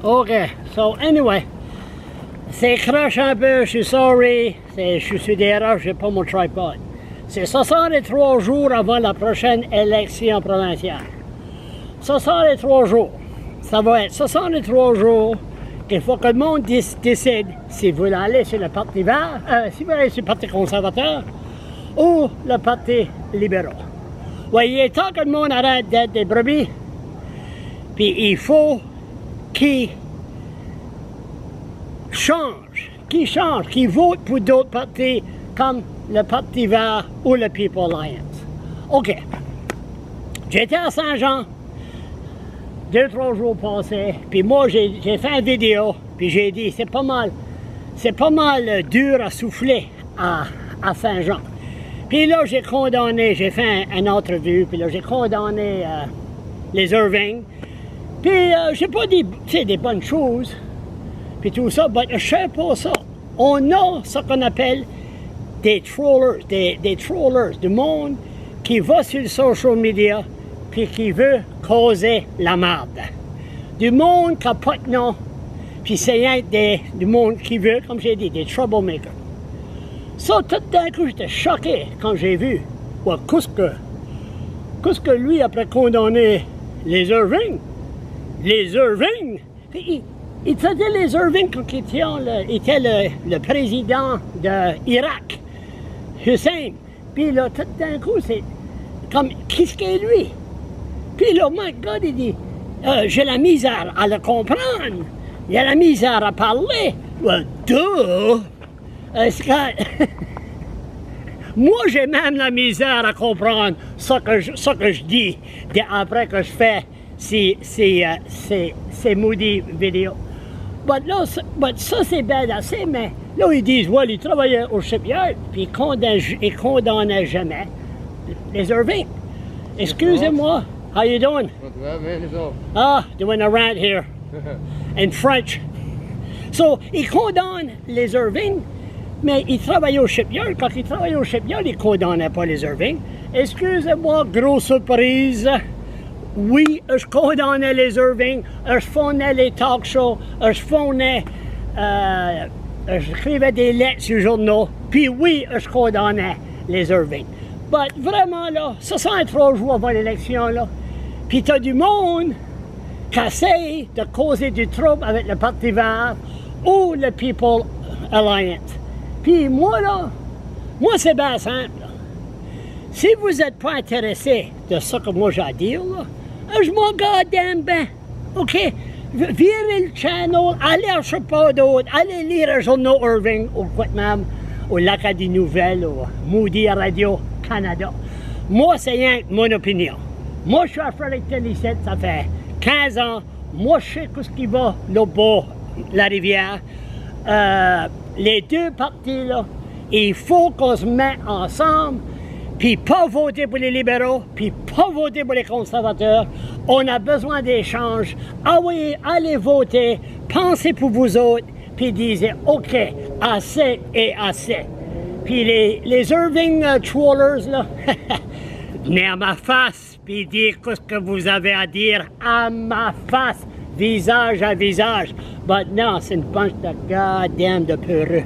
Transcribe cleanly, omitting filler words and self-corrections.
OK. So, anyway, c'est croche un peu, je suis sorry. Je suis sur des roches, j'ai pas mon tripod. C'est 63 jours avant la prochaine élection provinciale. 63 jours. Ça va être 63 jours qu'il faut que le monde décide si vous voulez aller sur le Parti vert, si vous voulez aller sur le Parti conservateur ou le Parti libéral. Ouais, il est temps que le monde arrête d'être des brebis. Puis il faut qu'ils changent, qu'ils votent pour d'autres partis comme le Parti vert ou le People Alliance. OK. J'étais à Saint-Jean 2-3 jours passés, puis moi j'ai fait une vidéo, puis j'ai dit c'est pas mal dur à souffler à Saint-Jean. Puis là j'ai fait une entrevue, puis là j'ai condamné les Irving. Puis j'ai pas dit des bonnes choses, puis tout ça, mais je sais pas ça. On a ce qu'on appelle des trollers, des trollers, du monde qui va sur le social media puis qui veut causer la merde. Du monde qui n'a pas de nom, puis c'est rien du monde qui veut, comme j'ai dit, des troublemakers. Ça, tout d'un coup, j'étais choqué quand j'ai vu, ouais, qu'est-ce que lui, après condamner les Irving, il faisait les Irving quand il était le président d'Irak, Hussein. Puis là, tout d'un coup, c'est comme, qu'est-ce qu'il est lui? Puis là, my God, il dit, j'ai la misère à le comprendre. Il a la misère à parler. Well, duh! Moi, j'ai même la misère à comprendre ce que je dis après que je fais ces maudites vidéos. Mais ça, c'est bien assez, mais là, ils disent, well, il travaillait au shipyard, puis il condamnait jamais les Irving. Excusez-moi. How you doing? Not bad, man, yourself. Doing a rant here in French. So, il condamne les Irving, mais il travaille au shipyard. Quand il travaillait au shipyard, il ne condamnait pas les Irving. Excusez-moi, grosse surprise. Oui, je condamnais les Irving, je faisais les talk shows, j'écrivais des lettres sur les journaux, puis oui, je condamnais les Irving. Mais vraiment, là, 63 jours avant l'élection, là, puis t'as du monde qui essaie de causer du trouble avec le Parti vert ou le People Alliance. Puis moi, c'est bien simple. Là. Si vous n'êtes pas intéressé de ce que moi j'ai à dire, là, je m'en goddamn ben. OK? Virez le channel, allez à je sais pas d'autre, allez lire un journal Irving ou quoi même, ou l'Acadie Nouvelle, ou Moody Radio Canada. Moi, c'est rien que mon opinion. Moi, je suis à Fredericton ici, ça fait 15 ans. Moi, je sais ce qui va là-bas, la rivière. Les deux partis, là, il faut qu'on se mette ensemble, puis pas voter pour les libéraux, puis pas voter pour les conservateurs. On a besoin d'échanges. Ah oui, allez voter, pensez pour vous autres, puis disez, OK, assez et assez. Puis les Irving trollers, là, venez à ma face, puis dire ce que vous avez à dire à ma face, visage à visage. Mais non, c'est une bunch de goddamn de peureux.